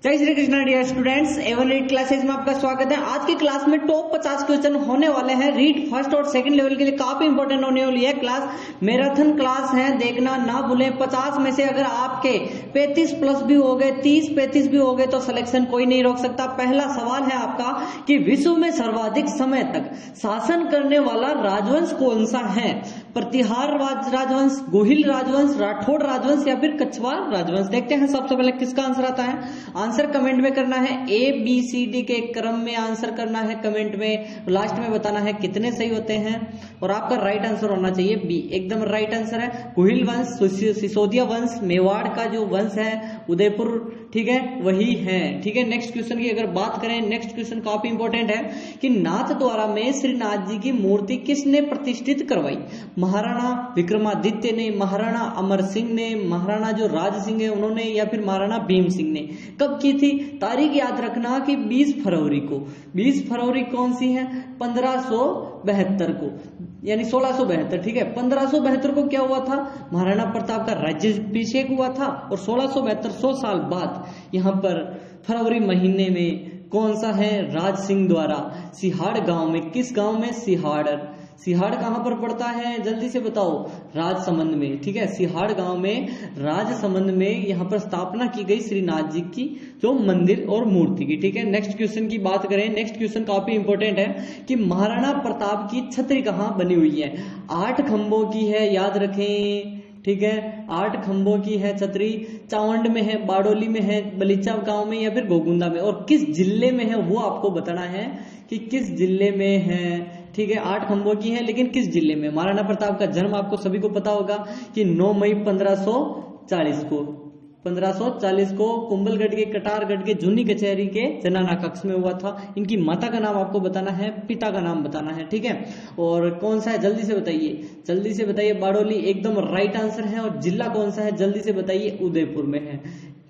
जय Shri Krishna dear students, एवन read classes में आपका स्वागत है। आज की क्लास में टॉप 50 क्वेश्चन होने वाले हैं। रीड फर्स्ट और सेकंड लेवल के लिए काफी इंपॉर्टेंट होने वाली है क्लास। मैराथन क्लास है, देखना ना भूलें। 50 में से अगर आपके 35 प्लस भी हो गए, 30-35 भी हो गए तो सिलेक्शन कोई नहीं रोक सकता। पहला सवाल है आपका कि विश्व में सर्वाधिक समय तक शासन करने वाला राजवंश कौन सा है? प्रतिहार राजवंश, गोहिल राजवंश, राठौड़ राजवंश या फिर कछवार राजवंश? देखते हैं सबसे पहले किसका आंसर आता है। आंसर कमेंट में करना है, ए बी सी डी के क्रम में आंसर करना है कमेंट में। लास्ट में बताना है कितने सही होते हैं और आपका राइट आंसर होना चाहिए बी, एकदम राइट आंसर है। गोहिल वंश, सिसोदिया वंश, मेवाड़ का जो वंश है, उदयपुर, ठीक है, वही है। ठीक है, नेक्स्ट क्वेश्चन की अगर बात करें, नेक्स्ट क्वेश्चन काफी इंपॉर्टेंट है कि नाथद्वारा में श्रीनाथ जी की मूर्ति किसने प्रतिष्ठित करवाई? महाराणा विक्रमादित्य ने, महाराणा अमर सिंह ने, महाराणा जो राज सिंह है उन्होंने, या फिर महाराणा भीम सिंह ने? कब की थी? तारीख याद रखना कि 20 फरवरी को। 20 फरवरी कौन सी है? 1572 को, यानी 1672। ठीक है, 1572 को क्या हुआ था? महाराणा प्रताप का राज्याभिषेक हुआ था और 1672 100 साल बाद यहाँ पर फरवरी महीने में कौन सा है? राज सिंह द्वारा सिहाड़ गांव में। किस गांव में? सिहाड़। सिहाड़ कहां पर पड़ता है? जल्दी से बताओ। राजसमंद में। ठीक है, सिहाड़ गांव में राजसमंद में यहाँ पर स्थापना की गई श्रीनाथ जी की जो मंदिर और मूर्ति की। ठीक है, नेक्स्ट क्वेश्चन की बात करें। नेक्स्ट क्वेश्चन काफी इंपॉर्टेंट है कि महाराणा प्रताप की छतरी कहां बनी हुई है? 8 खंभों की है, याद रखें। ठीक है, 8 खंभों की है छतरी। चावंड में है, बाडोली में है, बलीचा गांव में या फिर गोगुंदा में? और किस जिले में है वो आपको बताना है कि किस जिले में है। ठीक है, 8 खंभों की है लेकिन किस जिले में? महाराणा प्रताप का जन्म आपको सभी को पता होगा कि 9 मई 1540 को कुंभलगढ़ के कटारगढ़ के जूनी कचहरी के जनाना कक्ष में हुआ था। इनकी माता का नाम आपको बताना है, पिता का नाम बताना है। ठीक है, और कौन सा है जल्दी से बताइए, जल्दी से बताइए। बाडोली एकदम राइट आंसर है। और जिला कौन सा है जल्दी से बताइए? उदयपुर में है।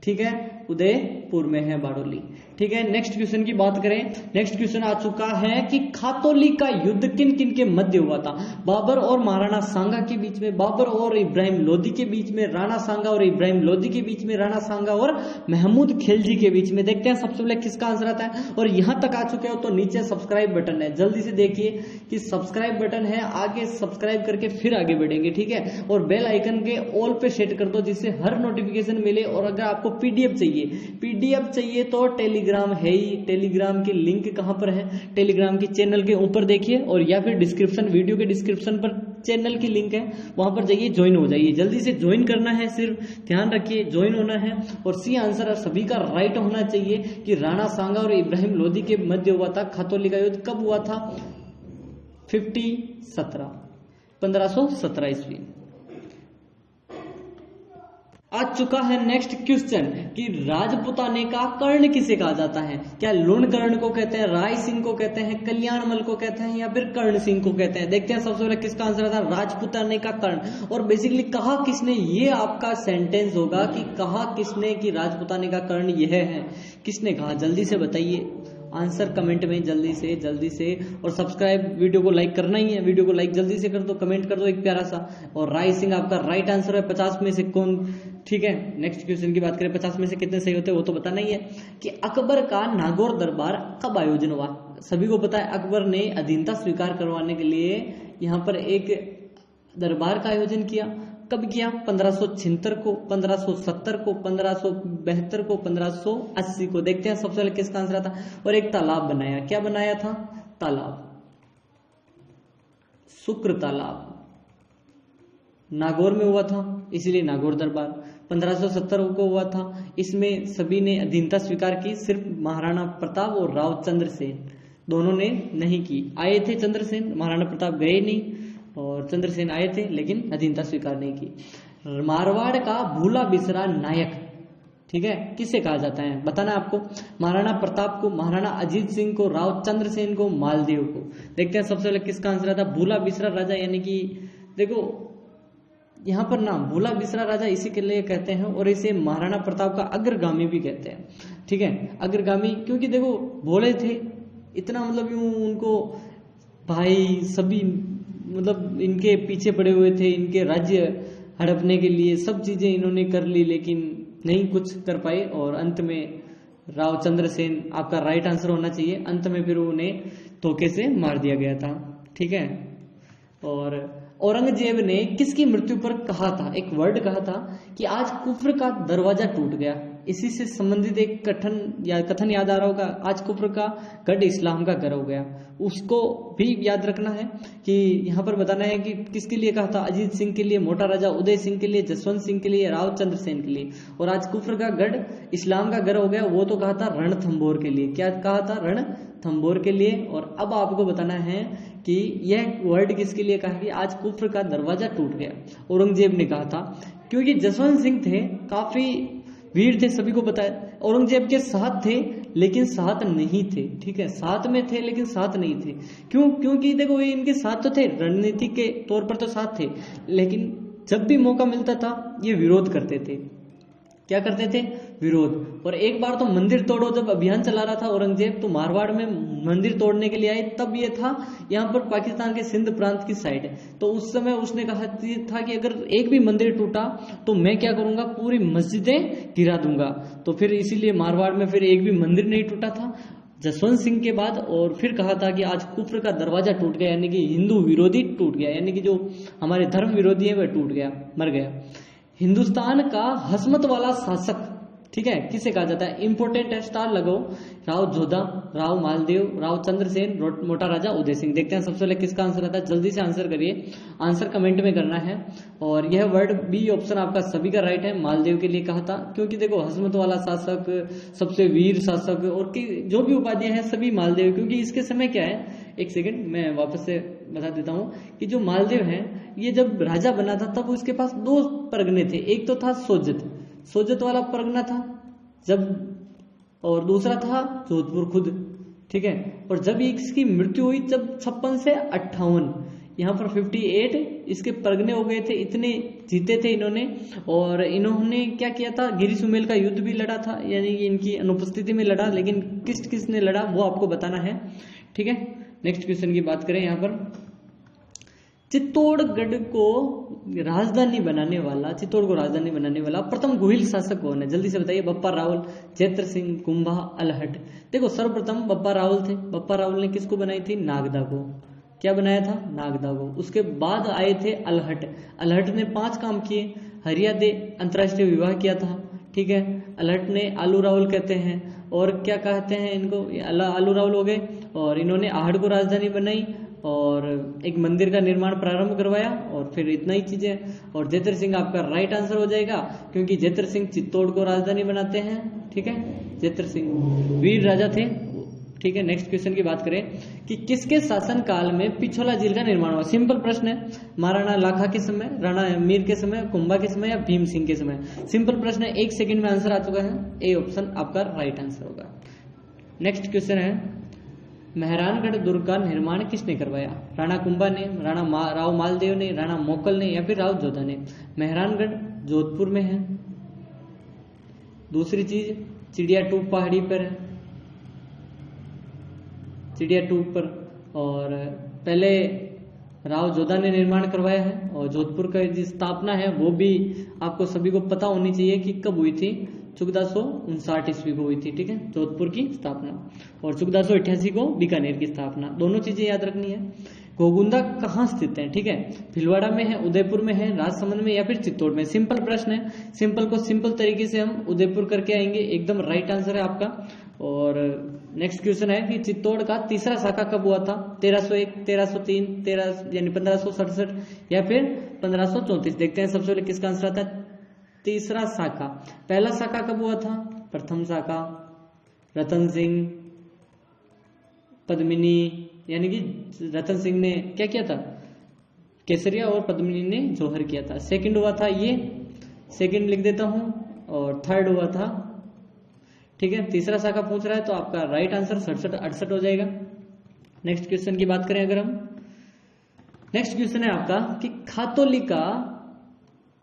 ठीक है, उदयपुर में है बाडोली। ठीक है, नेक्स्ट क्वेश्चन की बात करें। नेक्स्ट क्वेश्चन आ चुका है कि खातौली का युद्ध किन किन के मध्य हुआ था? बाबर और महाराणा सांगा के बीच में, बाबर और इब्राहिम लोदी के बीच में, राणा सांगा और इब्राहिम लोदी के बीच में, राणा सांगा और महमूद खिलजी के बीच में? देखते हैं सबसे पहले किसका आंसर आता है। और यहां तक आ चुके हो तो नीचे सब्सक्राइब बटन है, जल्दी से देखिए कि सब्सक्राइब बटन है, आगे सब्सक्राइब करके फिर आगे बढ़ेंगे। ठीक है, और बेल आइकन के ऑल पे सेट कर दो जिससे हर नोटिफिकेशन मिले। और अगर आपको पीडीएफ चाहिए तो टेलीग्राम है ही। टेलीग्राम की लिंक कहां पर है? टेलीग्राम की चैनल के ऊपर देखिए, और या फिर डिस्क्रिप्शन, वीडियो के डिस्क्रिप्शन पर चैनल की लिंक है, वहां पर जाइए, ज्वाइन हो जाइए। जल्दी से ज्वाइन करना है, सिर्फ ध्यान रखिए ज्वाइन होना है। और सी आंसर सभी का राइट होना चाहिए कि राणा सांगा और इब्राहिम लोदी के मध्य हुआ था खातौली का युद्ध। कब हुआ था? 1517 ईस्वी। आ चुका है नेक्स्ट क्वेश्चन कि राजपुताने का कर्ण किसे कहा जाता है? क्या लूण कर्ण को कहते हैं, राय सिंह को कहते हैं, कल्याणमल को कहते हैं या फिर कर्ण सिंह को कहते हैं? देखते हैं सबसे पहले किसका आंसर आता है। राजपुताने का कर्ण। और बेसिकली कहा किसने, ये आपका सेंटेंस होगा कि कहा किसने कि राजपुताने का कर्ण यह है। किसने कहा जल्दी से बताइए। आंसर कमेंट में जल्दी से। और सब्सक्राइब, वीडियो को लाइक करना ही है, वीडियो को लाइक जल्दी से कर दो, कमेंट कर दो एक प्यारा सा। और राय सिंह आपका राइट आंसर है। 50 में से कौन? ठीक है, नेक्स्ट क्वेश्चन की बात करें, 50 में से कितने सही होते हैं वो तो बताना ही है कि अकबर का नागौर दरबार कब आयोजन हुआ? सभी को पता है अकबर ने अधीनता स्वीकार करवाने के लिए यहाँ पर एक दरबार का आयोजन किया। कब किया? 1576 को, 1570 को, 1572 को, 1580 को? देखते हैं सबसे पहले किसका आंसर आता। और एक तालाब बनाया। क्या बनाया था? तालाब, शुक्र तालाब, नागौर में हुआ था, इसीलिए नागौर दरबार। 1570 को हुआ था। इसमें सभी ने अधीनता स्वीकार की, सिर्फ महाराणा प्रताप और राव चंद्रसेन दोनों ने नहीं की। आए थे चंद्रसेन, महाराणा प्रताप गए नहीं, और चंद्रसेन आए थे लेकिन अधीनता स्वीकार नहीं की। मारवाड़ का भूला बिसरा नायक, ठीक है, किसे कहा जाता है बताना आपको। महाराणा प्रताप को, महाराणा अजीत सिंह को, राव चंद्रसेन को, मालदेव को? देखते हैं सबसे पहले किसका आंसर आता। भूला बिसरा राजा, यानी कि देखो यहाँ पर नाम भूला बिसरा राजा इसी के लिए कहते हैं, और इसे महाराणा प्रताप का अग्रगामी भी कहते हैं। ठीक है, अग्रगामी क्योंकि देखो भोले थे इतना, मतलब यूं उनको भाई सभी मतलब इनके पीछे पड़े हुए थे, इनके राज्य हड़पने के लिए सब चीजें इन्होंने कर ली, लेकिन नहीं कुछ कर पाए और अंत में राव चंद्रसेन आपका राइट आंसर होना चाहिए। अंत में फिर उन्हें धोखे से मार दिया गया था, ठीक है। और औरंगजेब ने किसकी मृत्यु पर कहा था, एक वर्ड कहा था कि आज कुफ्र का दरवाजा टूट गया। इसी से संबंधित एक कथन याद आ रहा होगा, आज कुफ्र का गढ़ इस्लाम का घर हो गया। उसको भी याद रखना है कि यहाँ पर बताना है कि किसके लिए कहा था, अजीत सिंह के लिए, मोटा राजा उदय सिंह के लिए, जसवंत सिंह के लिए, राव चंद्रसेन के लिए। और आज कुफ्र का गढ़ इस्लाम का घर हो गया, वो तो कहा था रणथंभौर के लिए। क्या कहा था, रणथंभौर के लिए। और अब आपको बताना है कि यह वर्ड किसके लिए कहा कि आज कुफ्र का दरवाजा टूट गया। औरंगजेब ने कहा था, क्योंकि जसवंत सिंह थे काफी वीर थे, सभी को पता है। औरंगजेब के साथ थे लेकिन साथ नहीं थे, ठीक है, साथ में थे लेकिन साथ नहीं थे। क्यों? क्योंकि देखो ये इनके साथ तो थे, रणनीति के तौर पर तो साथ थे, लेकिन जब भी मौका मिलता था ये विरोध करते थे। क्या करते थे? विरोध। और एक बार तो मंदिर तोड़ो जब अभियान चला रहा था औरंगजेब, तो मारवाड़ में मंदिर तोड़ने के लिए आए, तब ये था यहाँ पर पाकिस्तान के सिंध प्रांत की साइड। तो उस समय उसने कहा था कि अगर एक भी मंदिर टूटा तो मैं क्या करूंगा, पूरी मस्जिदें गिरा दूंगा। तो फिर इसीलिए मारवाड़ में फिर एक भी मंदिर नहीं टूटा था जसवंत सिंह के बाद। और फिर कहा था कि आज कुफ्र का दरवाजा टूट गया, यानी कि हिंदू विरोधी टूट गया, यानी कि जो हमारे धर्म विरोधी है वह टूट गया, मर गया। हिंदुस्तान का हसमत वाला शासक, ठीक है, किसे कहा जाता है? इंपोर्टेंट है, स्टार लगाओ। राव जोधा, राव मालदेव, राव चंद्रसेन, मोटा राजा उदय सिंह। देखते हैं सबसे पहले किसका आंसर आता है, जल्दी से आंसर करिए, आंसर कमेंट में करना है। और यह वर्ड बी ऑप्शन आपका सभी का राइट है, मालदेव के लिए कहा था। क्योंकि देखो हसमत वाला शासक, सबसे वीर शासक और जो भी उपाधियां हैं सभी मालदेव। क्योंकि इसके समय क्या है, एक सेकंड मैं वापस से बता देता हूं कि जो मालदेव है ये जब राजा बना था तब उसके पास दो परगने थे। एक तो था सोजत वाला परगना था जब, और दूसरा था जोधपुर खुद, ठीक है। और जब इसकी मृत्यु हुई जब 56 से 58, यहाँ पर 58 इसके परगने हो गए थे, इतने जीते थे इन्होंने। और इन्होंने क्या किया था, गिरी सुमेल का युद्ध भी लड़ा था, यानी कि इनकी अनुपस्थिति में लड़ा, लेकिन किसने लड़ा वो आपको बताना है, ठीक है। नेक्स्ट क्वेश्चन की बात करें, यहाँ पर चित्तौड़गढ़ को राजधानी बनाने वाला प्रथम गोहिल शासक कौन है, जल्दी से बताइए। बप्पा रावल, जैत्र सिंह, कुंभा, अलहट। देखो सर्वप्रथम बप्पा रावल थे। बप्पा रावल ने किसको बनाई थी, नागदा को। क्या बनाया था, नागदा को। उसके बाद आए थे अलहट ने 5 काम किए। हरिया दे अंतर्राष्ट्रीय विवाह किया था, ठीक है। अलहट ने आलू रावल कहते हैं, और क्या कहते हैं इनको, आलू रावल हो गए। और इन्होंने आहड़ को राजधानी बनाई और एक मंदिर का निर्माण प्रारंभ करवाया, और फिर इतना ही चीजें। और जैत्र सिंह आपका राइट आंसर हो जाएगा, क्योंकि जैत्र सिंह चित्तौड़ को राजधानी बनाते हैं, ठीक है। जैत्र सिंह वीर राजा थे, ठीक है। नेक्स्ट क्वेश्चन की बात करें कि किसके शासन काल में पिछोला झील का निर्माण हुआ। सिंपल प्रश्न है, महाराणा लाखा के समय, राणा मीर के समय, कुंभा के समय या भीम सिंह के समय। सिंपल प्रश्न है, 1 सेकंड में आंसर आ चुका है। ए ऑप्शन आपका राइट आंसर होगा। नेक्स्ट क्वेश्चन है, मेहरानगढ़ दुर्ग का निर्माण किसने करवाया। राणा कुंभा ने, राव मालदेव ने, राणा मोकल ने या फिर राव जोधा ने। मेहरानगढ़ जोधपुर में है। दूसरी चीज, चिड़िया टूप पहाड़ी पर है, चिड़िया टूप पर। और पहले राव जोधा ने निर्माण करवाया है। और जोधपुर का जो स्थापना है वो भी आपको सभी को पता होनी चाहिए कि कब हुई थी, 1459 ईस्वी को हुई थी, ठीक है, जोधपुर की स्थापना। और 1488 को बीकानेर की स्थापना। दोनों चीजें याद रखनी है। घोगुंदा कहाँ स्थित है, ठीक है, भीलवाड़ा में है, उदयपुर में है, राजसमंद में या फिर चित्तौड़ में। सिंपल प्रश्न है, सिंपल को सिंपल तरीके से हम उदयपुर करके आएंगे, एकदम राइट आंसर है आपका। और नेक्स्ट क्वेश्चन है कि चित्तौड़ का तीसरा शाखा कब हुआ था, 1301, 1303, 1567 या फिर 1534। देखते हैं सबसे पहले किसका आंसर आता है, तीसरा शाखा। पहला शाखा कब हुआ था, प्रथम शाखा रतन सिंह पद्मिनी, यानी कि रतन सिंह ने क्या किया था, केसरिया, और पद्मिनी ने जौहर किया था। सेकंड हुआ था ये, सेकंड लिख देता हूं, और थर्ड हुआ था, ठीक है। तीसरा शाखा पूछ रहा है तो आपका राइट आंसर 67-68 हो जाएगा। नेक्स्ट क्वेश्चन की बात करें अगर हम, नेक्स्ट क्वेश्चन है आपका कि खातौली का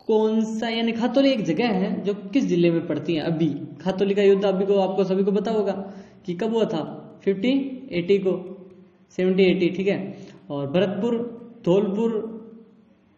कौन सा, यानी खातौली एक जगह है जो किस जिले में पड़ती है। अभी खातौली का युद्ध अभी को आपको सभी को पता होगा कि कब हुआ था, 50-80 को, 70-80, ठीक है। और भरतपुर, धौलपुर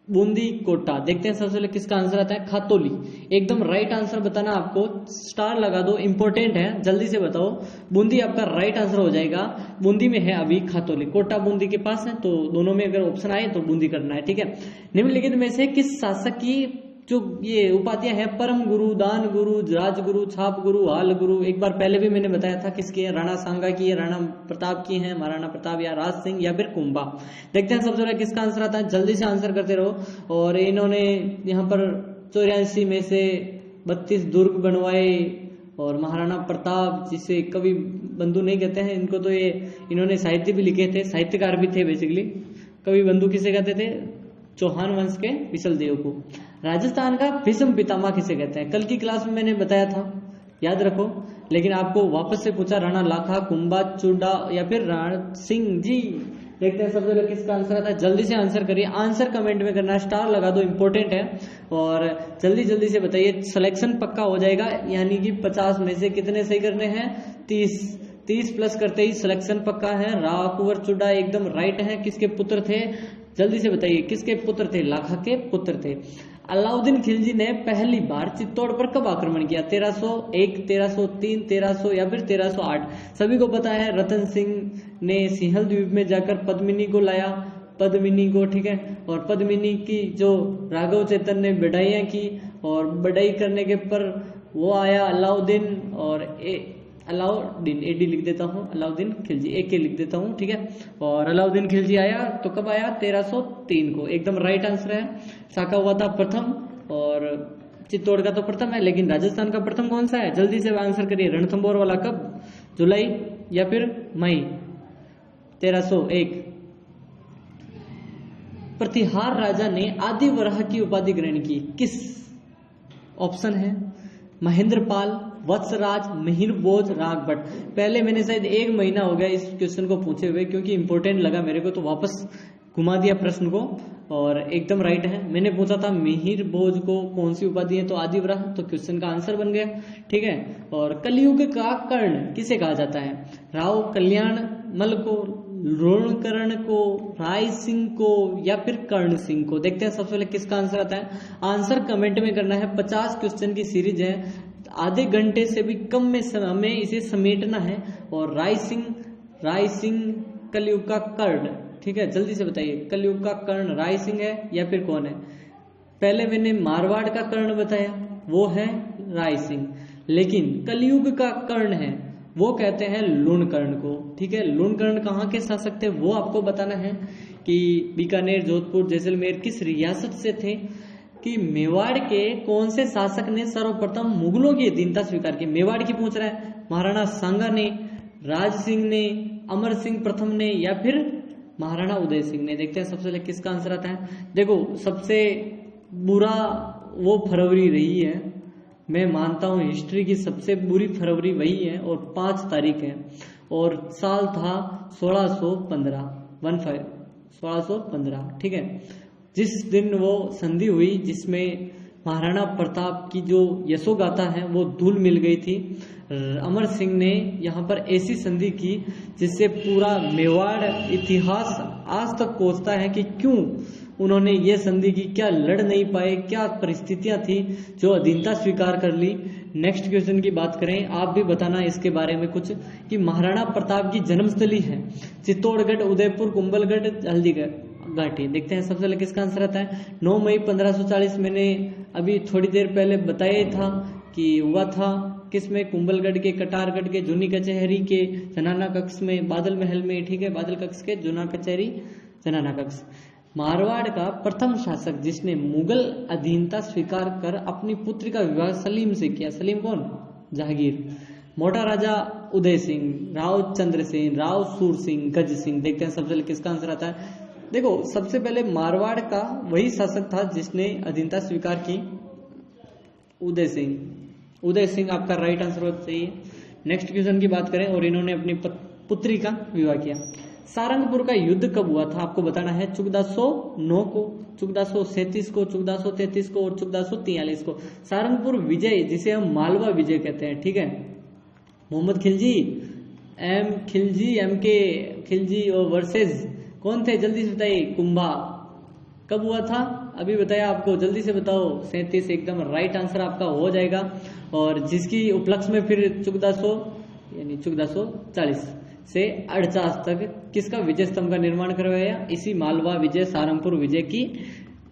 बूंदी, कोटा। देखते हैं सबसे पहले किसका आंसर आता है, खातोली। एकदम राइट आंसर बताना आपको, स्टार लगा दो, इंपॉर्टेंट है, जल्दी से बताओ। बूंदी आपका राइट आंसर हो जाएगा। बूंदी में है अभी खातोली, कोटा बूंदी के पास है, तो दोनों में अगर ऑप्शन आए तो बूंदी करना है, ठीक है। निम्नलिखित में से किस शासक की जो ये उपाधियां हैं, परम गुरु, दान गुरु, राजगुरु, छाप गुरु, हाल गुरु, एक बार पहले भी मैंने बताया था किसकी है, राणा सांगा की है, राणा प्रताप की है, महाराणा प्रताप या राज सिंह या फिर कुंभा। देखते हैं सबसे पहले किसका आंसर आता है, जल्दी से आंसर करते रहो। और इन्होंने यहाँ पर 84 में से 32 दुर्ग बनवाए, और महाराणा प्रताप जिसे कवि बंधु नहीं कहते हैं इनको, तो ये इन्होंने साहित्य भी लिखे थे, साहित्यकार भी थे बेसिकली। कवि बंधु किसे कहते थे, चौहान वंश के विशल देव को। राजस्थान का भीष्म पितामह किसे कहते हैं, कल की क्लास में मैंने बताया था, याद रखो। लेकिन आपको वापस से पूछा, राणा लाखा, कुंभा, चूडा या फिर राण सिंह जी। देखते हैं सबसे पहले किसका आंसर आता है, जल्दी से आंसर करिए, आंसर कमेंट में करना, स्टार लगा दो, इंपॉर्टेंट है। और जल्दी जल्दी से बताइए, सिलेक्शन पक्का हो जाएगा, यानी कि 50 में से कितने सही करने हैं, 30 प्लस करते ही सिलेक्शन पक्का है। राव कुंवर चुड्डा एकदम राइट है। किसके पुत्र थे, जल्दी से बताइए, किसके पुत्र थे, लाखा के पुत्र थे। अलाउद्दीन खिलजी ने पहली बार चित्तौड़ पर कब आक्रमण किया, 1301, 1303, 1300 या फिर 1308। सभी को पता है, रतन सिंह ने सिंहल द्वीप में जाकर पद्मिनी को लाया, पद्मिनी को, ठीक है। और पद्मिनी की जो राघव चेतन ने बढ़ाइयां की, और बढ़ाई करने के पर वो आया अलाउद्दीन, और अलाउद्दीन एडी लिख देता हूँ, अलाउद्दीन खिलजी एक के लिख देता हूँ, ठीक है। और अलाउद्दीन खिलजी आया तो कब आया, 1303 को, एकदम राइट आंसर है। साका हुआ था प्रथम, और चित्तौड़ का तो प्रथम है, लेकिन राजस्थान का प्रथम कौन सा है, जल्दी से आंसर करिए। रणथंभौर वाला कब, जुलाई या फिर मई, 1301। प्रतिहार राजा ने आदिवराह की उपाधि ग्रहण की, किस, ऑप्शन है महेंद्रपाल, वत्सराज, मिहिर भोज, राघभट्ट। पहले मैंने शायद 1 महीना हो गया इस क्वेश्चन को पूछे हुए, क्योंकि इंपॉर्टेंट लगा मेरे को, तो वापस घुमा दिया प्रश्न को, और एकदम राइट है। मैंने पूछा था मिहिर भोज को कौन सी उपाधि है, तो आदिवराह, तो क्वेश्चन का आंसर बन गया, ठीक है। और कलयुग का कर्ण किसे कहा जाता है, राव कल्याण मल को, रोणकर्ण को, राय सिंह को या फिर कर्ण सिंह को। देखते हैं सबसे पहले किसका आंसर आता है, आंसर कमेंट में करना है। 50 क्वेश्चन की सीरीज है, आधे घंटे से भी कम में हमें इसे समेटना है। और राय सिंह कलयुग का कर्ण, ठीक है, जल्दी से बताइए, कलयुग का कर्ण राय सिंह है या फिर कौन है। पहले मैंने मारवाड़ का कर्ण बताया, वो है राय सिंह, लेकिन कलयुग का कर्ण है वो कहते हैं लूणकर्ण को, ठीक है। लूणकर्ण कहाँ के शासक थे वो आपको बताना है, कि बीकानेर, जोधपुर, जैसलमेर किस रियासत से थे, कि मेवाड़ के कौन से शासक ने सर्वप्रथम मुगलों की अधीनता स्वीकार की। मेवाड़ की पूछ रहा है, महाराणा सांगा ने, राज सिंह ने, अमर सिंह प्रथम ने या फिर महाराणा उदय सिंह ने। देखते हैं सबसे पहले किसका आंसर आता है। देखो, सबसे बुरा वो फरवरी रही है, मैं मानता हूं हिस्ट्री की सबसे बुरी फरवरी वही है, और 5 तारीख है, और साल था 1615, ठीक है। जिस दिन वो संधि हुई, जिसमें महाराणा प्रताप की जो यशोगाथा है वो धूल मिल गई थी। अमर सिंह ने यहाँ पर ऐसी संधि की जिससे पूरा मेवाड़ इतिहास आज तक कोसता है कि क्यों उन्होंने ये संधि की, क्या लड़ नहीं पाए, क्या परिस्थितियां थी जो अधीनता स्वीकार कर ली। नेक्स्ट क्वेश्चन की बात करें, आप भी बताना इसके बारे में कुछ, कि महाराणा प्रताप की जन्मस्थली है चित्तौड़गढ़, उदयपुर, कुंभलगढ़, हल्दीगढ़, घाटी। देखते हैं सबसे पहले किसका आंसर आता है। 9 मई 1540, मैंने अभी थोड़ी देर पहले बताया था कि हुआ था किसमें, कुंभलगढ़ के, कटारगढ़ के, जूनी कचहरी के, जनाना कक्ष में, बादल महल में, ठीक है, बादल कक्ष के, जूना कचहरी, जनाना कक्ष। मारवाड़ का प्रथम शासक जिसने मुगल अधीनता स्वीकार कर अपनी पुत्री का विवाह सलीम से किया, सलीम कौन, जहांगीर। मोटा राजा उदय सिंह, राव चंद्रसेन, राव सूर सिंह, गज सिंह। देखते हैं सबसे पहले किसका आंसर आता है। देखो, सबसे पहले मारवाड़ का वही शासक था जिसने अधीनता स्वीकार की, उदय सिंह। उदय सिंह आपका राइट आंसर होना चाहिए। नेक्स्ट क्वेश्चन की बात करें, और इन्होंने अपनी पुत्री का विवाह किया। सारंगपुर का युद्ध कब हुआ था आपको बताना है। 1409 को, 1437 को, 1433 को और 1443 को। सारंगपुर विजय, जिसे हम मालवा विजय कहते हैं, ठीक है। मोहम्मद खिलजी, एम के खिलजी और वर्सेस कौन थे, जल्दी से बताइए। कुंभा, कब हुआ था अभी बताया आपको, जल्दी से बताओ। 37 एकदम राइट आंसर आपका हो जाएगा। और जिसकी उपलक्ष्य में फिर 1400 यानी 1440 से 48 तक किसका विजय स्तंभ का निर्माण करवाया? इसी मालवा विजय सहारनपुर विजय की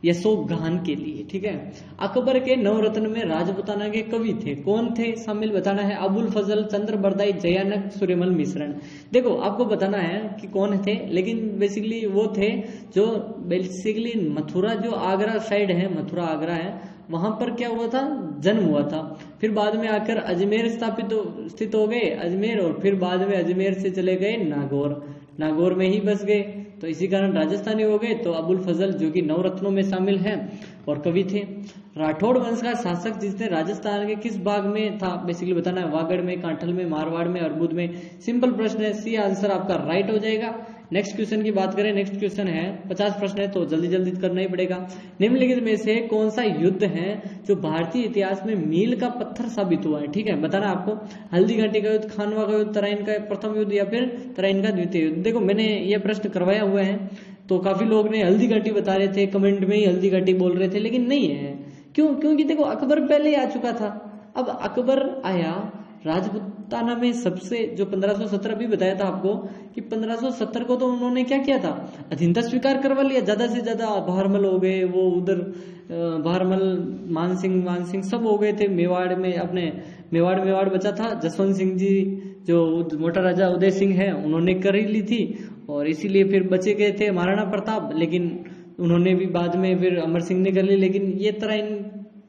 यशोगान के लिए, ठीक है। अकबर के नवरत्न में राजपुताना के कवि थे, कौन थे शामिल बताना है? अबुल फजल, चंद्र बरदाई, जयानक, सूर्यमल मिश्रण। देखो आपको बताना है कि कौन थे, लेकिन बेसिकली वो थे जो बेसिकली मथुरा, जो आगरा साइड है, मथुरा आगरा है, वहां पर क्या हुआ था? जन्म हुआ था। फिर बाद में आकर अजमेर स्थित हो गए, अजमेर, और फिर बाद में अजमेर से चले गए नागौर, नागौर में ही बस गए, तो इसी कारण राजस्थानी हो गए। तो अबुल फजल जो कि नवरत्नों में शामिल हैं और कवि थे। राठौड़ वंश का शासक जिसने राजस्थान के किस भाग में था बेसिकली बताना है? वागड़ में, कांठल में, मारवाड़ में, अर्बुद में। सिंपल प्रश्न है, सी आंसर आपका राइट हो जाएगा। नेक्स्ट क्वेश्चन की बात करें, नेक्स्ट क्वेश्चन है 50 प्रश्न है तो जल्दी जल्दी करना ही पड़ेगा। निम्नलिखित में से कौन सा युद्ध है जो भारतीय इतिहास में मील का पत्थर साबित हुआ है? ठीक है, बताना आपको। हल्दी घाटी का युद्ध, खानवा का युद्ध, तराइन का प्रथम युद्ध या फिर तराइन का द्वितीय युद्ध। देखो मैंने ये प्रश्न करवाया हुआ है, तो काफी लोग ने हल्दी घाटी बता रहे थे, कमेंट में ही हल्दी घाटी बोल रहे थे, लेकिन नहीं है। क्यों? क्योंकि देखो अकबर पहले ही आ चुका था। अब अकबर आया राजपुताना में सबसे, जो 1570 भी बताया था आपको कि 1570 को तो उन्होंने क्या किया था? अधीनता स्वीकार करवा लिया। ज्यादा से ज्यादा भारमल हो गए, वो उधर भारमल, मानसिंह सब हो गए थे मेवाड़ में। अपने मेवाड़ बचा था, जसवंत सिंह जी जो मोटा राजा उदय सिंह है उन्होंने कर ही ली थी, और इसीलिए फिर बचे गए थे महाराणा प्रताप, लेकिन उन्होंने भी बाद में फिर अमर सिंह ने कर ली। लेकिन ये तराइन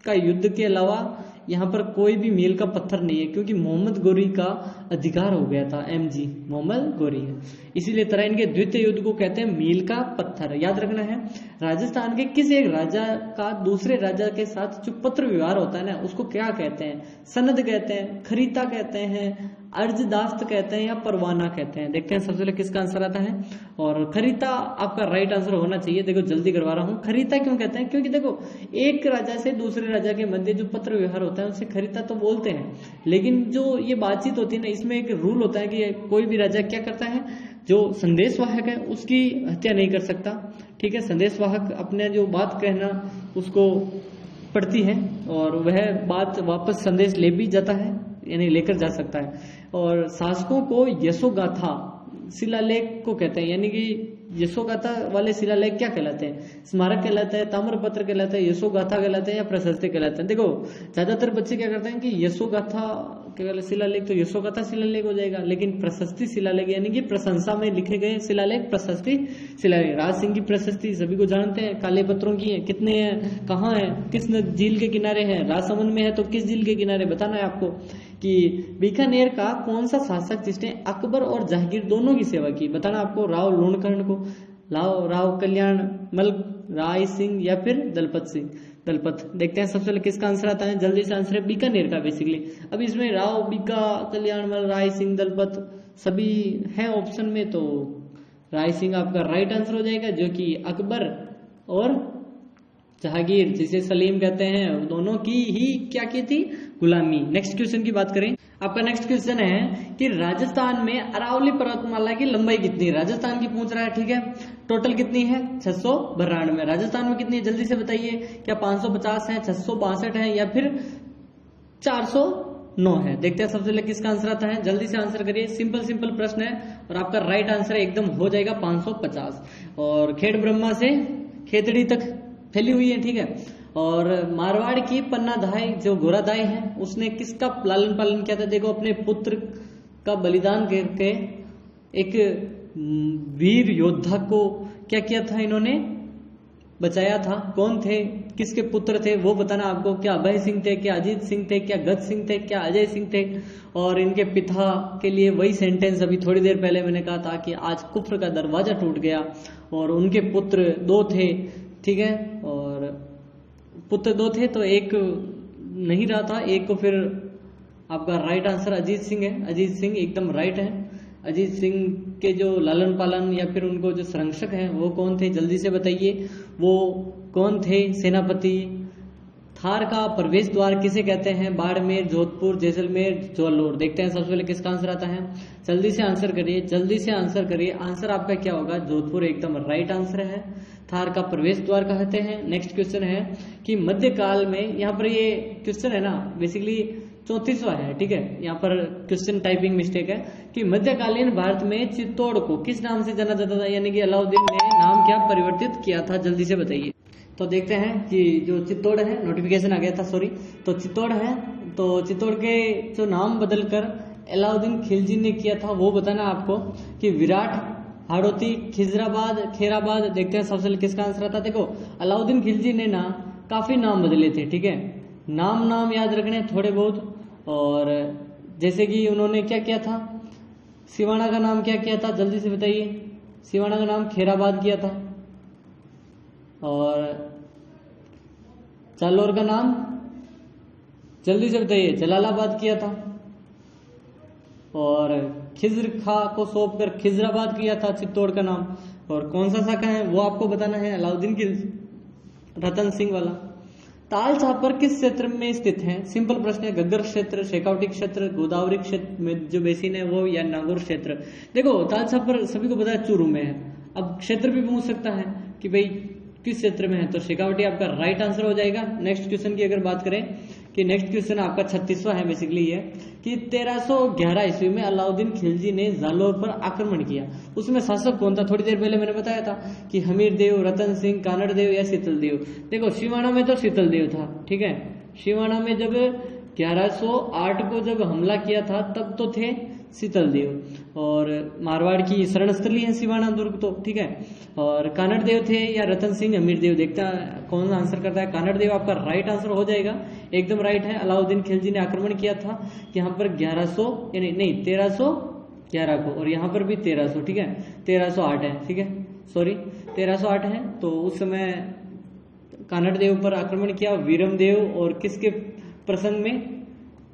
का युद्ध के अलावा यहाँ पर कोई भी मील का पत्थर नहीं है, क्योंकि मोहम्मद गोरी का अधिकार हो गया था। MG मोहम्मद गोरी है, इसीलिए तराइन के द्वितीय युद्ध को कहते हैं मील का पत्थर। याद रखना है, राजस्थान के किसी एक राजा का दूसरे राजा के साथ जो पत्र व्यवहार होता है ना, उसको क्या कहते हैं? सनद कहते हैं, खरीता कहते हैं, अर्जदास्त कहते हैं, या परवाना कहते हैं। देखते हैं सबसे पहले किसका आंसर आता है। और खरीता आपका राइट आंसर होना चाहिए। देखो जल्दी करवा रहा हूँ। खरीता क्यों कहते हैं? क्योंकि देखो एक राजा से दूसरे राजा के मध्य जो पत्र व्यवहार होता है उसे खरीता तो बोलते हैं, लेकिन जो ये बातचीत होती है ना, इसमें एक रूल होता है कि कोई भी राजा क्या करता है, जो संदेशवाहक है उसकी हत्या नहीं कर सकता। ठीक है, संदेशवाहक अपने जो बात कहना उसको पढ़ती है और वह बात वापस संदेश ले भी जाता है, यानी लेकर जा सकता है। और शासकों को यशोगाथा शिलालेख को कहते हैं, यानी कि यशोगाथा वाले शिलालेख क्या कहलाते हैं? स्मारक कहलाते हैं, ताम्रपत्र कहलाते हैं, यशोगाथा कहलाते हैं, या प्रशस्ति कहलाते हैं। देखो ज्यादातर बच्चे क्या करते हैं कि यशोगाथा केवल शिलालेख, तो यशोगाथा शिलालेख हो जाएगा, लेकिन प्रशस्ति शिलालेख यानी कि प्रशंसा में लिखे गए शिलालेख प्रशस्ति शिलालेख। राज सिंह की प्रशस्ति सभी को जानते हैं, काले पत्थरों की है, कितने हैं, कहाँ है, किस झील के किनारे है? राजसमंद में है तो किस झील के किनारे? बताना है आपको। कि बीकानेर का कौन सा शासक जिसने अकबर और जहांगीर दोनों की सेवा की? बताना आपको। राव लूणकर्ण को, राव कल्याण मल, राय सिंह, या फिर दलपत सिंह? दलपत। देखते हैं सबसे पहले किसका आंसर आता है। जल्दी से आंसर है बीकानेर का बेसिकली। अब इसमें राव, बीका, कल्याण मल, राय सिंह, दलपत सभी हैं ऑप्शन में, तो राय सिंह आपका राइट आंसर हो जाएगा, जो कि अकबर और जहांगीर जिसे सलीम कहते हैं दोनों की ही क्या की थी? गुलामी। नेक्स्ट क्वेश्चन की बात करें, आपका नेक्स्ट क्वेश्चन है कि राजस्थान में अरावली पर्वतमाला की लंबाई कितनी है? राजस्थान की पूछ रहा है, ठीक है। टोटल कितनी है? 692। राजस्थान में कितनी है जल्दी से बताइए। क्या 550 है, 662 है, या फिर 409 है? देखते हैं सबसे पहले किसका आंसर आता है। जल्दी से आंसर करिए, सिंपल प्रश्न है और आपका राइट आंसर एकदम हो जाएगा 550। और खेड़ ब्रह्मा से खेतड़ी तक फैली हुई है, ठीक है। और मारवाड़ की पन्नाधाई जो घोड़ाधाई है उसने किसका लालन पालन किया था? देखो अपने पुत्र का बलिदान करके एक वीर योद्धा को क्या किया था इन्होंने? बचाया था। कौन थे, किसके पुत्र थे वो बताना आपको। क्या अभय सिंह थे, क्या अजीत सिंह थे, क्या गज सिंह थे, क्या अजय सिंह थे? और इनके पिता के लिए वही सेंटेंस अभी थोड़ी देर पहले मैंने कहा था कि आज कुफ्र का दरवाजा टूट गया। और उनके पुत्र 2 थे, ठीक है। और पुत्र 2 थे तो एक नहीं रहा था, एक को फिर आपका राइट आंसर अजीत सिंह है। अजीत सिंह एकदम राइट है। अजीत सिंह के जो लालन पालन या फिर उनको जो संरक्षक हैं वो कौन थे जल्दी से बताइए। वो कौन थे? सेनापति थार का प्रवेश द्वार किसे कहते हैं? बाड़मेर, जोधपुर, जैसलमेर, जालौर। देखते हैं सबसे पहले किसका आंसर आता है। जल्दी से आंसर करिए, जल्दी से आंसर करिए। आंसर आपका क्या होगा? जोधपुर एकदम राइट आंसर है। थार का प्रवेश द्वार कहते हैं। नेक्स्ट क्वेश्चन है कि मध्यकाल में, यहाँ पर ये क्वेश्चन है ना बेसिकली 34वां है, ठीक है। यहाँ पर क्वेश्चन टाइपिंग मिस्टेक है कि मध्यकालीन भारत में चित्तौड़ को किस नाम से जाना जाता था, यानी कि अलाउद्दीन ने नाम क्या परिवर्तित किया था? जल्दी से बताइए। तो देखते हैं कि जो चित्तौड़ है, नोटिफिकेशन आ गया था सॉरी, तो चित्तौड़ है, तो चित्तौड़ के जो नाम बदलकर अलाउद्दीन खिलजी ने किया था वो बताना आपको कि विराट, हाड़ौती, खिजराबाद, खेराबाद। देखते हैं सबसे किसका आंसर आता है। देखो अलाउद्दीन खिलजी ने ना काफी नाम बदले थे, ठीक है। नाम याद रखने थोड़े बहुत। और जैसे कि उन्होंने क्या किया था, सिवाना का नाम क्या किया था? जल्दी से बताइए। सिवाना का नाम खेराबाद किया था। और जालौर का नाम जल्दी से बताइए, जलालाबाद किया था। और खिज्र खा को सौंप कर खिजराबाद किया था चित्तौड़ का नाम। और कौन सा शाखा है वो आपको बताना है, अलाउद्दीन खिलजी, रतन सिंह वाला। ताल छापर किस क्षेत्र में स्थित है? सिंपल प्रश्न है। घग्गर क्षेत्र, शेखावटी क्षेत्र, गोदावरी क्षेत्र में जो बेसिन है वो, या नागौर क्षेत्र? देखो ताल छापर सभी को पता है चूरू में है। अब क्षेत्र भी पूछ सकता है कि भाई किस क्षेत्र में है, तो शेखावटी आपका राइट आंसर हो जाएगा। नेक्स्ट क्वेश्चन की अगर बात करें कि नेक्स्ट क्वेश्चन आपका 36वां है बेसिकली ये कि 1311 ईस्वी में अलाउद्दीन खिलजी ने जालौर पर आक्रमण किया, उसमें शासक कौन था? थोड़ी देर पहले मैंने बताया था कि हमीर देव, रतन सिंह, कानड़ देव या शीतल देव। देखो शिवाना में तो शीतल देव था, ठीक है। शिवाना में जब 1108 को जब हमला किया था तब तो थे शीतल देव। और मारवाड़ की शरण स्थली है सिवाना दुर्ग, तो ठीक है। और कानड़ देव थे या रतन सिंह, हमीर देव? देखता कौन आंसर करता है। कानड़ देव आपका राइट आंसर हो जाएगा, एकदम राइट है। अलाउद्दीन खिलजी ने आक्रमण किया था यहाँ पर 1100 यानी नहीं 1311 को, और यहाँ पर भी 1300, ठीक है। 1308 है, ठीक है, सॉरी 1308 है। तो उस समय कानड़ देव पर आक्रमण किया वीरम देव, और किसके प्रसंग में?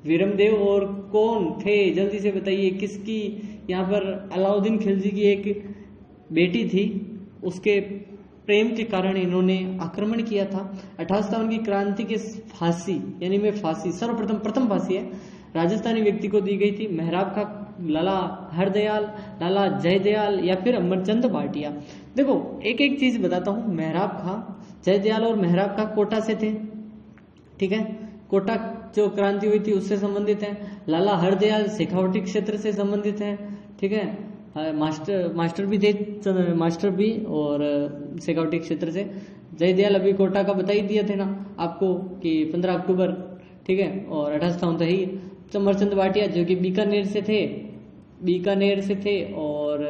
वीरम देव। और कौन थे जल्दी से बताइए किसकी? यहाँ पर अलाउद्दीन खिलजी की एक बेटी थी, उसके प्रेम के कारण इन्होंने आक्रमण किया था। 1857 की क्रांति के फांसी यानी में फांसी प्रथम फांसी है राजस्थानी व्यक्ति को दी गई थी। मेहराब खा, लाला हरदयाल, लाला जयदयाल या फिर अमरचंद भाटिया? देखो एक एक चीज बताता हूँ। मेहराब खा, जयदयाल और मेहराब खा कोटा से थे, ठीक है। कोटा जो क्रांति हुई थी उससे संबंधित है। लाला हरदयाल शेखावटी क्षेत्र से संबंधित है, ठीक है। मास्टर भी थे, मास्टर भी, और शेखावटी क्षेत्र से। जयदयाल अभी कोटा का बता ही दिया थे ना आपको कि 15 अक्टूबर, ठीक है। और 1857 तो ही। अमरचंद भाटिया जो कि बीकानेर से थे, और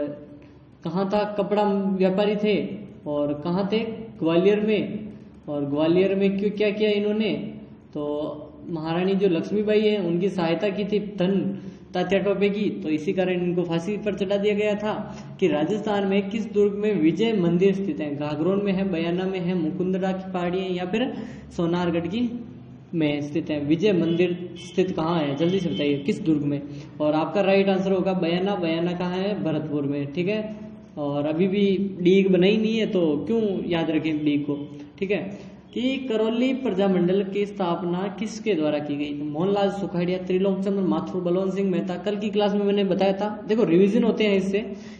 कहाँ था? कपड़ा व्यापारी थे, और कहाँ थे? ग्वालियर में। और ग्वालियर में क्यों क्या किया इन्होंने? तो महारानी जो लक्ष्मीबाई है उनकी सहायता की थी धन तात्या टोपे की, तो इसी कारण इनको फांसी पर चढ़ा दिया गया था। कि राजस्थान में किस दुर्ग में विजय मंदिर स्थित है? घाघरोन में है, बयाना में है, मुकुंदरा की पहाड़ी है, या फिर सोनारगढ़ की में स्थित है? विजय मंदिर स्थित कहाँ है? जल्दी से बताइए किस दुर्ग में? और आपका राइट आंसर होगा बयाना। बयाना कहाँ है? भरतपुर में, ठीक है। और अभी भी डीग बनाई नहीं है तो क्यों याद रखें डीग को, ठीक है। कि करौली प्रजामंडल की स्थापना किसके द्वारा की गई? मोहनलाल सुखाड़िया, त्रिलोकचंद्र माथुर, बलवंत सिंह मेहता। कल की क्लास में मैंने बताया था, देखो रिवीजन होते हैं इससे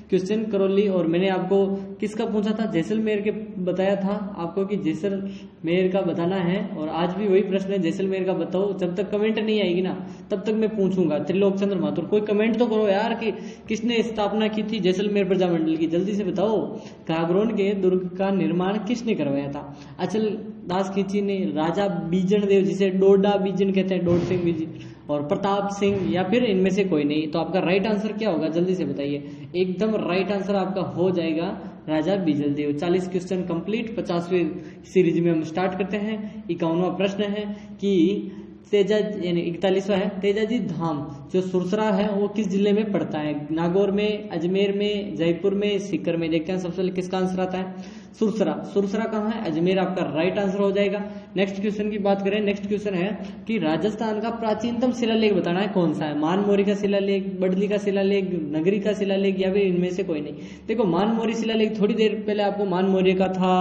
क्वेश्चन करौली। और मैंने आपको किसका पूछा था? जैसलमेर के बताया था आपको कि जैसलमेर का बताना है। और आज भी वही प्रश्न है, जैसलमेर का बताओ। जब तक कमेंट नहीं आएगी ना तब तक मैं पूछूंगा त्रिलोकचंद्र माथुर। कोई कमेंट तो करो यार कि किसने स्थापना की थी जैसलमेर प्रजामंडल की, जल्दी से बताओ। घाघरोन के दुर्ग का निर्माण किसने करवाया था? अचल दास खींची ने, राजा बीजन देव जिसे डोडा बीजन कहते हैं, डोड सिंह बीजन, और प्रताप सिंह, या फिर इनमें से कोई नहीं? तो आपका राइट आंसर क्या होगा? जल्दी से बताइए। एकदम राइट आंसर आपका हो जाएगा राजा बीजल देव। 40 क्वेश्चन कंप्लीट। 50वें सीरीज में हम स्टार्ट करते हैं। 51वां प्रश्न है कि तेजा यानी 41वां है, तेजाजी धाम जो सुरसरा है वो किस जिले में पड़ता है? नागौर में, अजमेर में, जयपुर में, सीकर में? देखते हैं सबसे पहले किसका आंसर आता है। सुरसरा। सुरसरा कहाँ है? अजमेर आपका राइट आंसर हो जाएगा। नेक्स्ट क्वेश्चन की बात करें। नेक्स्ट क्वेश्चन है कि राजस्थान का प्राचीनतम शिलालेख बताना है कौन सा है? मानमोरी का शिलालेख, बडली का शिलालेख, नगरी का शिलालेख, या फिर इनमें से कोई नहीं? देखो मानमोरी शिलालेख थोड़ी देर पहले आपको मानमोरी का था,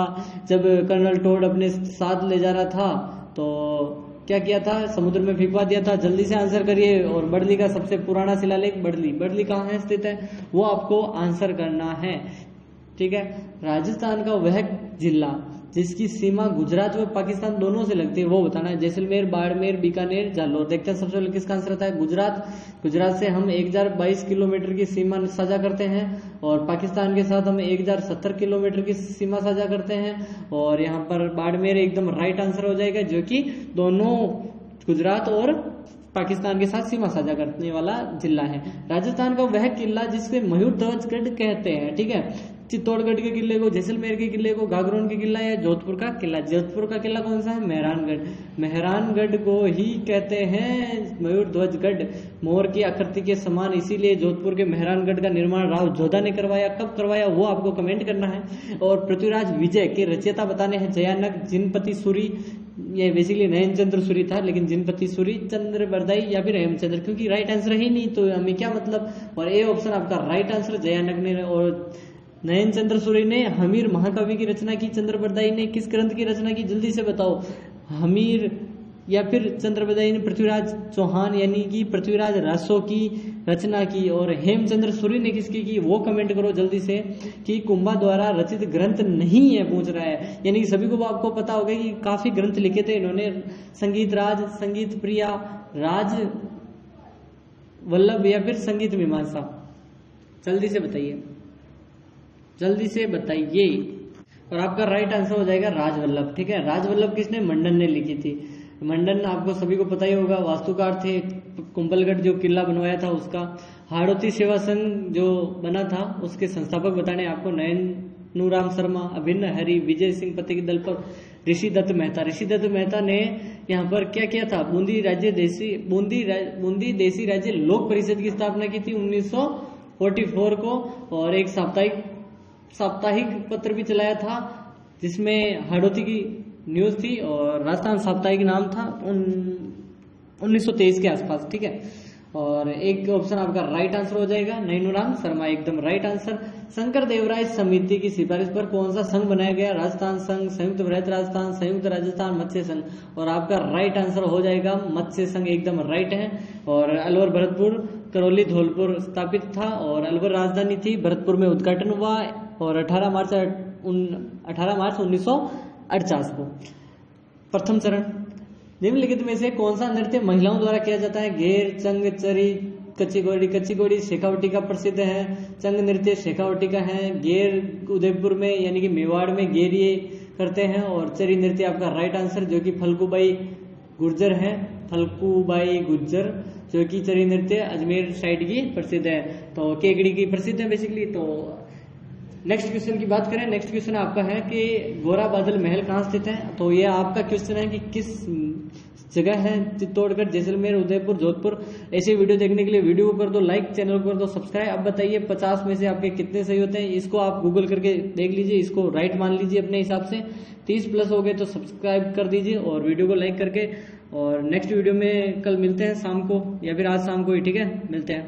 जब कर्नल टोड अपने साथ ले जा रहा था तो क्या किया था, समुद्र में फेंकवा दिया था। जल्दी से आंसर करिए। और बड़ली का सबसे पुराना शिलालेख, बड़ली कहाँ है स्थित है, वो आपको आंसर करना है। ठीक है। राजस्थान का वह जिला जिसकी सीमा गुजरात व पाकिस्तान दोनों से लगती है वो बताना है। जैसलमेर, बाड़मेर, बीकानेर, जालौर। देखते हैं सबसे पहले किसका आंसर आता है, गुजरात से हम 1022 किलोमीटर की सीमा साझा करते हैं और पाकिस्तान के साथ हम 1070 किलोमीटर की सीमा साझा करते हैं। और यहाँ पर बाड़मेर एकदम राइट आंसर हो जाएगा, जो कि दोनों गुजरात और पाकिस्तान के साथ सीमा साझा करने वाला जिला है। राजस्थान का वह किला जिसके मयूर ध्वजगढ़ कहते हैं। ठीक है। चित्तौड़गढ़ के किले को, जैसलमेर के किले को गागरोन के किला या जोधपुर का किला। जोधपुर का किला कौन सा है, मेहरानगढ़ को ही कहते हैं मयूर ध्वजगढ़, मोर की आकृति के समान, इसीलिए जोधपुर के मेहरानगढ़ का निर्माण राव जोधा ने करवाया। कब करवाया वो आपको कमेंट करना है। और पृथ्वीराज विजय के रचयिता बताने हैं जयानक, जिनपति सूरी, ये बेसिकली नयन चंद्र सूरी था लेकिन जिनपति सूरी, चंद्रबरदाई या फिर हेमचंद्र, क्योंकि राइट आंसर ही नहीं तो हमें क्या मतलब। और ए ऑप्शन आपका राइट आंसर, जयानक ने और नयन चंद्र सूरी ने हमीर महाकाव्य की रचना की। चंद्रबरदाई ने किस ग्रंथ की रचना की, जल्दी से बताओ। हमीर या फिर चंद्रबरदाई ने पृथ्वीराज चौहान यानी कि पृथ्वीराज रासो की रचना की। और हेमचंद्र सूरी ने किसकी की वो कमेंट करो जल्दी से। कि कुंभा द्वारा रचित ग्रंथ नहीं है पूछ रहा है, यानी कि सभी को आपको पता होगा कि काफी ग्रंथ लिखे थे इन्होंने। संगीत राज, संगीत प्रिया, राज वल्लभ या फिर संगीत मीमांसा, जल्दी से बताइए, जल्दी से बताइए। और आपका राइट आंसर हो जाएगा राजवल्लभ। ठीक है। राजवल्लभ किसने, मंडन ने लिखी थी। मंडन आपको सभी को पता ही होगा, वास्तुकार थे। कुंभलगढ़ जो किला बनवाया था उसका। हाड़ौती सेवा संघ जो बना था उसके संस्थापक बताने आपको नयनूराम शर्मा, अभिन्न हरि, विजय सिंह पति के दल पर ऋषि दत्त मेहता ने यहाँ पर क्या किया था, बूंदी देसी राज्य लोक परिषद की स्थापना की थी 1944 को। और एक साप्ताहिक पत्र भी चलाया था जिसमें हाड़ौती की न्यूज थी और राजस्थान साप्ताहिक नाम था 1923 के आसपास। ठीक है। और एक ऑप्शन आपका राइट आंसर हो जाएगा नयनूराम शर्मा, एकदम राइट आंसर। शंकर देवराय समिति की सिफारिश पर कौन सा संघ बनाया गया, राजस्थान संघ, संयुक्त बृहत राजस्थान, संयुक्त राजस्थान मत्स्य संघ। और आपका राइट आंसर हो जाएगा मत्स्य संघ, एकदम राइट है। और अलवर, भरतपुर, करौली, धौलपुर स्थापित था और अलवर राजधानी थी। भरतपुर में उद्घाटन हुआ और 18 मार्च 1948 को। प्रथम चरण, निम्नलिखित में से कौन सा नृत्य महिलाओं द्वारा किया जाता है, घेर, चंग, चरी, कच्ची घोड़ी शेखावटी का प्रसिद्ध है। चंग नृत्य शेखावटी का है। घेर उदयपुर में यानी कि मेवाड़ में घेरिए करते हैं। और चरी नृत्य आपका राइट आंसर, जो कि फल्गुबाई गुर्जर है, फल्गुबाई गुर्जर, जो कि चरी नृत्य अजमेर साइड की प्रसिद्ध है। तो केकड़ी की प्रसिद्ध है बेसिकली। तो नेक्स्ट क्वेश्चन की बात करें। नेक्स्ट क्वेश्चन आपका है कि गोरा बादल महल कहाँ स्थित है। तो ये आपका क्वेश्चन है कि किस जगह है, चित्तौड़गढ़, जैसलमेर, उदयपुर, जोधपुर। ऐसे वीडियो देखने के लिए वीडियो को कर दो लाइक, चैनल को कर दो सब्सक्राइब। अब बताइए 50 में से आपके कितने सही होते हैं, इसको आप गूगल करके देख लीजिए, इसको राइट मान लीजिए अपने हिसाब से। 30 प्लस हो गए तो सब्सक्राइब कर दीजिए और वीडियो को लाइक करके। और नेक्स्ट वीडियो में कल मिलते हैं शाम को या फिर आज शाम को ही। ठीक है, मिलते हैं।